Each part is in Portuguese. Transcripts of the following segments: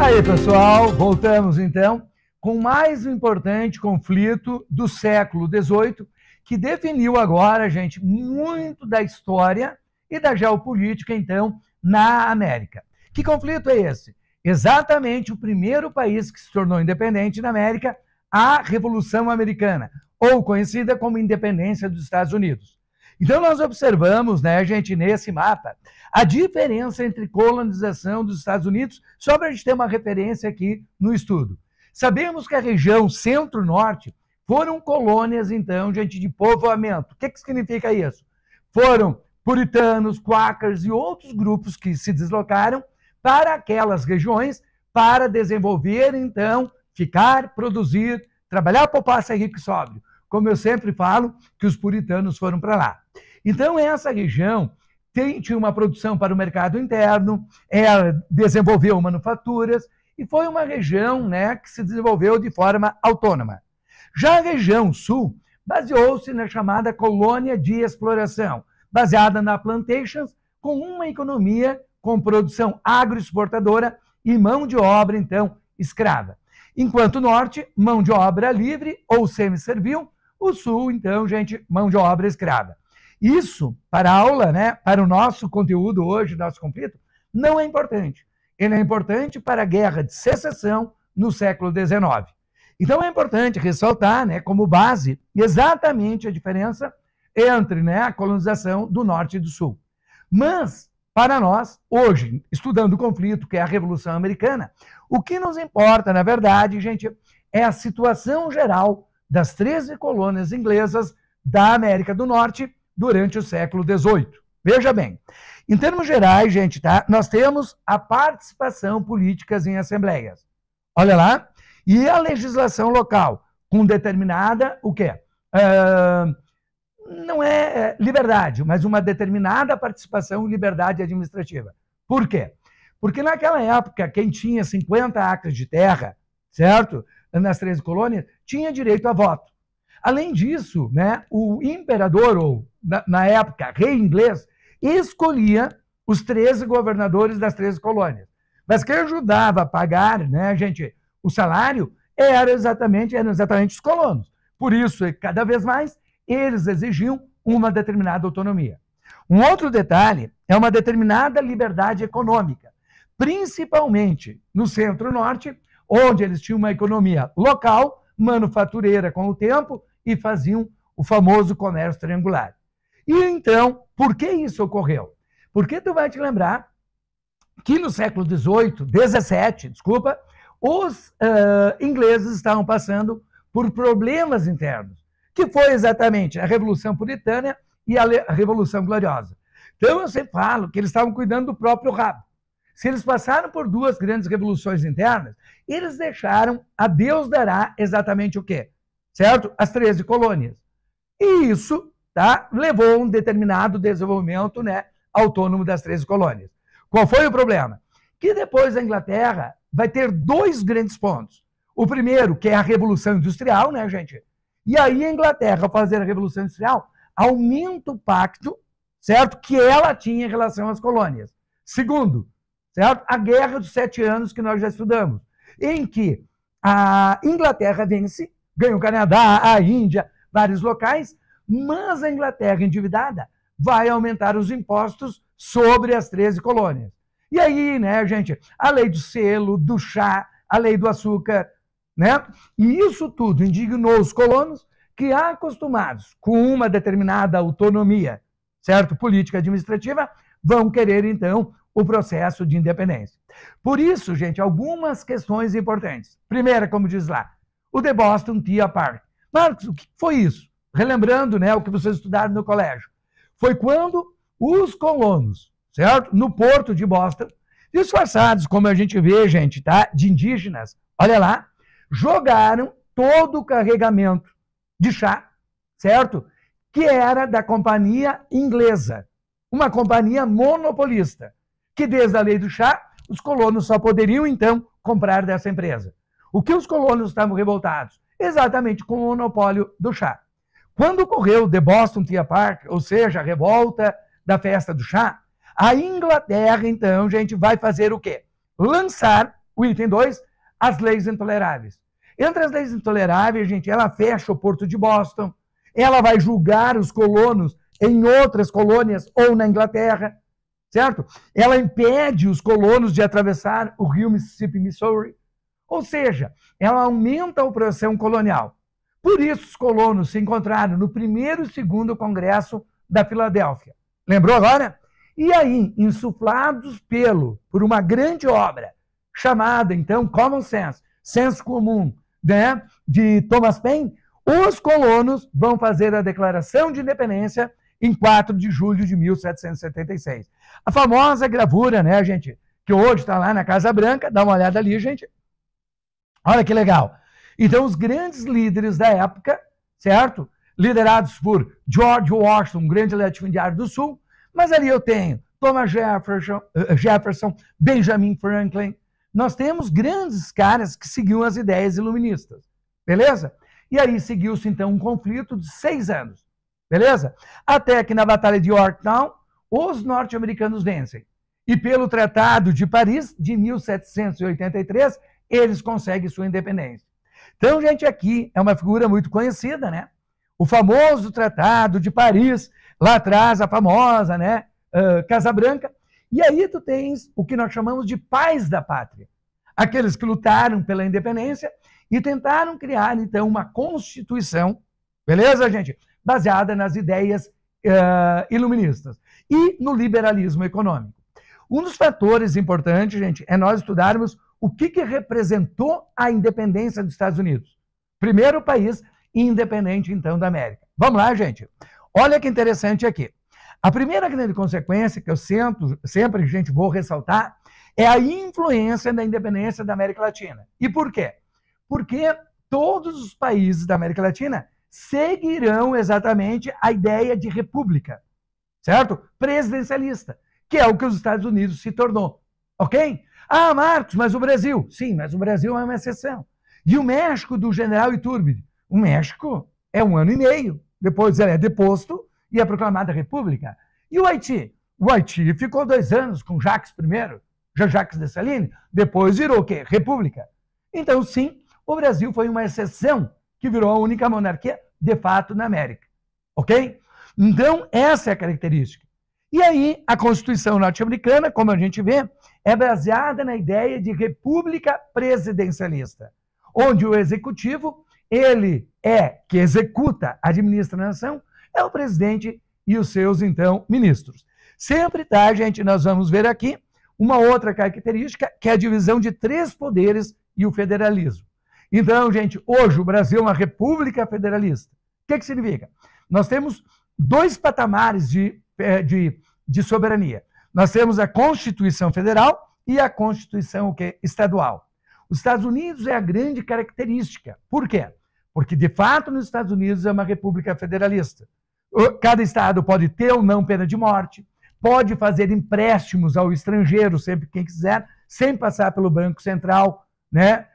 aí, pessoal, voltamos então com mais um importante conflito do século XVIII, que definiu agora, gente, muito da história e da geopolítica, então, na América. Que conflito é esse? Exatamente o primeiro país que se tornou independente na América, a Revolução Americana, ou conhecida como Independência dos Estados Unidos. Então, nós observamos, né, gente, nesse mapa, a diferença entre colonização dos Estados Unidos, só para a gente ter uma referência aqui no estudo. Sabemos que a região centro-norte foram colônias, então, gente, de povoamento. O que significa isso? Foram puritanos, quakers e outros grupos que se deslocaram para aquelas regiões para desenvolver, então, ficar, produzir, trabalhar, poupar, ser rico e sóbrio. Como eu sempre falo, que os puritanos foram para lá. Então, essa região tinha uma produção para o mercado interno, desenvolveu manufaturas, e foi uma região, né, que se desenvolveu de forma autônoma. Já a região sul baseou-se na chamada colônia de exploração, baseada na plantations, com uma economia com produção agroexportadora e mão de obra, então, escrava. Enquanto o norte, mão de obra livre ou semi-servil, o sul, então, gente, mão de obra escrava. Isso, para a aula, né, para o nosso conteúdo hoje, nosso conflito, não é importante. Ele é importante para a Guerra de Secessão no século XIX. Então é importante ressaltar, né, como base, exatamente a diferença entre, né, a colonização do norte e do sul. Mas, para nós, hoje, estudando o conflito, que é a Revolução Americana, o que nos importa, na verdade, gente, é a situação geral das 13 colônias inglesas da América do Norte durante o século XVIII. Veja bem, em termos gerais, gente, tá? Nós temos a participação política em assembleias. Olha lá. E a legislação local, com determinada, o quê? Não é liberdade, mas uma determinada participação e liberdade administrativa. Por quê? Porque naquela época, quem tinha 50 acres de terra, certo? Nas 13 colônias, tinha direito a voto. Além disso, né, o imperador, ou na época, rei inglês, escolhia os 13 governadores das 13 colônias. Mas quem ajudava a pagar, né, gente, o salário eram exatamente os colonos. Por isso, cada vez mais, eles exigiam uma determinada autonomia. Um outro detalhe é uma determinada liberdade econômica, principalmente no centro-norte, onde eles tinham uma economia local, manufatureira com o tempo, e faziam o famoso comércio triangular. E então, por que isso ocorreu? Porque tu vai te lembrar que no século XVII, os ingleses estavam passando por problemas internos, que foi exatamente a Revolução Puritana e a Revolução Gloriosa. Então eu sempre falo que eles estavam cuidando do próprio rabo. Se eles passaram por duas grandes revoluções internas, eles deixaram a Deus dará exatamente o quê? Certo? As 13 colônias. E isso, tá, levou a um determinado desenvolvimento, né, autônomo das 13 colônias. Qual foi o problema? Que depois a Inglaterra vai ter dois grandes pontos. O primeiro, que é a Revolução Industrial, né, gente? E aí a Inglaterra, ao fazer a Revolução Industrial, aumenta o pacto, certo, que ela tinha em relação às colônias. Segundo, certo, a Guerra dos 7 Anos, que nós já estudamos, em que a Inglaterra vence, ganha o Canadá, a Índia, vários locais, mas a Inglaterra endividada vai aumentar os impostos sobre as 13 colônias. E aí, né, gente, a lei do selo, do chá, a lei do açúcar, né? E isso tudo indignou os colonos que, acostumados com uma determinada autonomia, certo, política administrativa, vão querer, então, o processo de independência. Por isso, gente, algumas questões importantes. Primeira, como diz lá, o The Boston Tea Party. Marcos, o que foi isso? Relembrando, né, o que vocês estudaram no colégio. Foi quando os colonos, certo, no porto de Boston, disfarçados, como a gente vê, gente, tá, de indígenas, olha lá, jogaram todo o carregamento de chá, certo, que era da companhia inglesa, uma companhia monopolista, que desde a lei do chá, os colonos só poderiam, então, comprar dessa empresa. O que os colonos estavam revoltados? Exatamente com o monopólio do chá. Quando ocorreu o The Boston Tea Party, ou seja, a revolta da festa do chá, a Inglaterra, então, gente, vai fazer o quê? Lançar O item 2, as leis intoleráveis. Entre as leis intoleráveis, gente, ela fecha o Porto de Boston, ela vai julgar os colonos em outras colônias ou na Inglaterra, certo? Ela impede os colonos de atravessar o rio Mississippi, Missouri. Ou seja, ela aumenta a opressão colonial. Por isso, os colonos se encontraram no primeiro e segundo Congresso da Filadélfia. Lembrou agora? E aí, insuflados por uma grande obra, chamada, então, Common Sense, senso comum, né, de Thomas Paine, os colonos vão fazer a Declaração de Independência em 4 de julho de 1776. A famosa gravura, né, gente, que hoje está lá na Casa Branca, dá uma olhada ali, gente. Olha que legal. Então, os grandes líderes da época, certo? Liderados por George Washington, um grande latifundiário do Sul, mas ali eu tenho Thomas Jefferson, Benjamin Franklin. Nós temos grandes caras que seguiam as ideias iluministas, beleza? E aí seguiu-se, então, um conflito de 6 anos, beleza? Até que na Batalha de Yorktown, os norte-americanos vencem. E pelo Tratado de Paris, de 1783, eles conseguem sua independência. Então, gente, aqui é uma figura muito conhecida, né? O famoso Tratado de Paris, lá atrás, a famosa, né, Casa Branca. E aí tu tens o que nós chamamos de pais da pátria. Aqueles que lutaram pela independência e tentaram criar, então, uma Constituição, beleza, gente? Baseada nas ideias iluministas e no liberalismo econômico. Um dos fatores importantes, gente, é nós estudarmos o que representou a independência dos Estados Unidos. Primeiro país independente, então, da América. Vamos lá, gente. Olha que interessante aqui. A primeira grande consequência que eu sempre, gente, vou ressaltar é a influência da independência da América Latina. E por quê? Porque todos os países da América Latina seguirão exatamente a ideia de república, certo? Presidencialista, que é o que os Estados Unidos se tornou, ok? Ah, Marcos, mas o Brasil? Sim, mas o Brasil é uma exceção. E o México do general Iturbide? O México é 1 ano e meio. Depois ele é deposto e é proclamada república. E o Haiti? O Haiti ficou 2 anos com Jacques I, Jacques Dessalines, depois virou o quê? República. Então, sim, o Brasil foi uma exceção que virou a única monarquia, de fato, na América. Ok? Então, essa é a característica. E aí, a Constituição norte-americana, como a gente vê, é baseada na ideia de república presidencialista, onde o executivo, ele que executa, administra a nação, é o presidente e os seus, então, ministros. Sempre, tá, gente, nós vamos ver aqui uma outra característica, que é a divisão de 3 poderes e o federalismo. Então, gente, hoje o Brasil é uma república federalista. O que significa? Nós temos 2 patamares de soberania. Nós temos a Constituição Federal e a Constituição estadual. Os Estados Unidos é a grande característica. Por quê? Porque, de fato, nos Estados Unidos é uma república federalista. Cada estado pode ter ou não pena de morte, pode fazer empréstimos ao estrangeiro, sempre quem quiser, sem passar pelo Banco Central, né,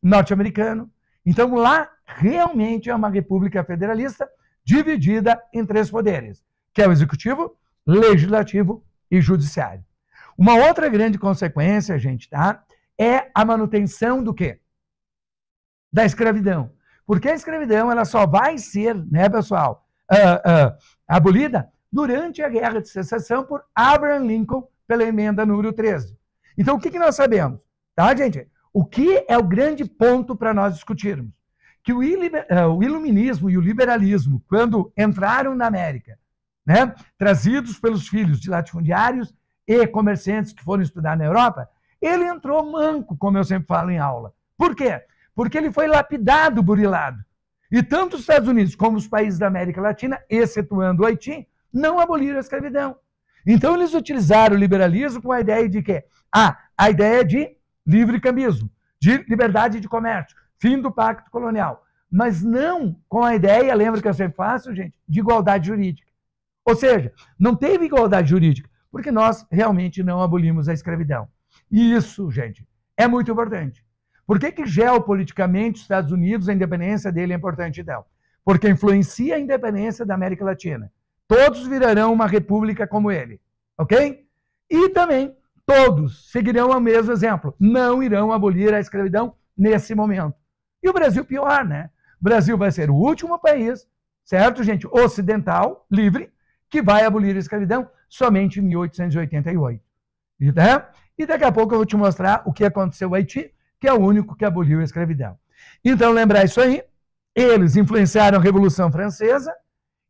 norte-americano. Então, lá, realmente é uma república federalista dividida em 3 poderes, que é o executivo, legislativo e judiciário. Uma outra grande consequência, gente, tá, é a manutenção do quê? Da escravidão. Porque a escravidão ela só vai ser, né, pessoal, abolida durante a Guerra de Secessão por Abraham Lincoln pela emenda número 13. Então, o que nós sabemos? Tá, gente? O que é o grande ponto para nós discutirmos? Que o iluminismo e o liberalismo, quando entraram na América, né, trazidos pelos filhos de latifundiários e comerciantes que foram estudar na Europa, ele entrou manco, como eu sempre falo em aula. Por quê? Porque ele foi lapidado, burilado. E tanto os Estados Unidos como os países da América Latina, excetuando o Haiti, não aboliram a escravidão. Então eles utilizaram o liberalismo com a ideia de quê? A ideia de livre cambismo, de liberdade de comércio, fim do pacto colonial. Mas não com a ideia, lembra que eu sempre faço, gente, de igualdade jurídica. Ou seja, não teve igualdade jurídica, porque nós realmente não abolimos a escravidão. E isso, gente, é muito importante. Por que geopoliticamente os Estados Unidos, a independência dele é importante, então? Porque influencia a independência da América Latina. Todos virarão uma república como ele, ok? E também todos seguirão o mesmo exemplo. Não irão abolir a escravidão nesse momento. E o Brasil pior, né? O Brasil vai ser o último país, certo, gente, ocidental, livre, que vai abolir a escravidão somente em 1888. Né? E daqui a pouco eu vou te mostrar o que aconteceu no Haiti, que é o único que aboliu a escravidão. Então, lembrar isso aí, eles influenciaram a Revolução Francesa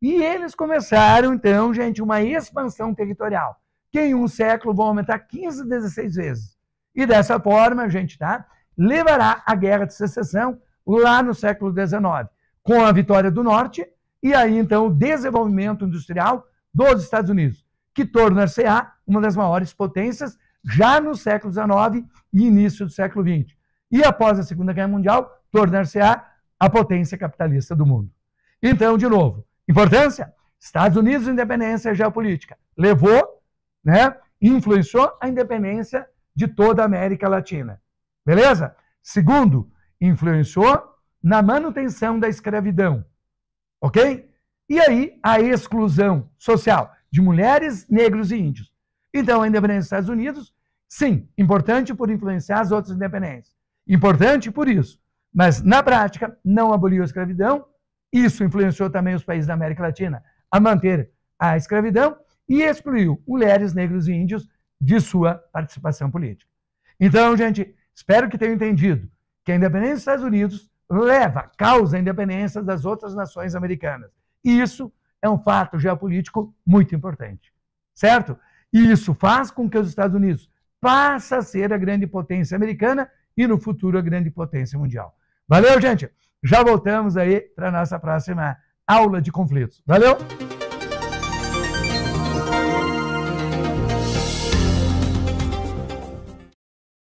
e eles começaram, então, gente, uma expansão territorial, que em um século vão aumentar 15, 16 vezes. E dessa forma, gente, tá? Levará à Guerra de Secessão lá no século XIX, com a vitória do Norte e aí, então, o desenvolvimento industrial dos Estados Unidos, que torna-se-á uma das maiores potências já no século XIX e início do século XX. E após a Segunda Guerra Mundial, tornar-se-á a potência capitalista do mundo. Então, de novo, importância, Estados Unidos, independência geopolítica, levou, né, influenciou a independência de toda a América Latina. Beleza? Segundo, influenciou na manutenção da escravidão. Ok? E aí, a exclusão social de mulheres, negros e índios. Então, a independência dos Estados Unidos, sim, importante por influenciar as outras independências. Importante por isso. Mas, na prática, não aboliu a escravidão. Isso influenciou também os países da América Latina a manter a escravidão e excluiu mulheres, negros e índios de sua participação política. Então, gente, espero que tenham entendido que a independência dos Estados Unidos causa a independência das outras nações americanas. E isso é um fato geopolítico muito importante, certo? E isso faz com que os Estados Unidos passem a ser a grande potência americana e, no futuro, a grande potência mundial. Valeu, gente? Já voltamos aí para a nossa próxima aula de conflitos. Valeu?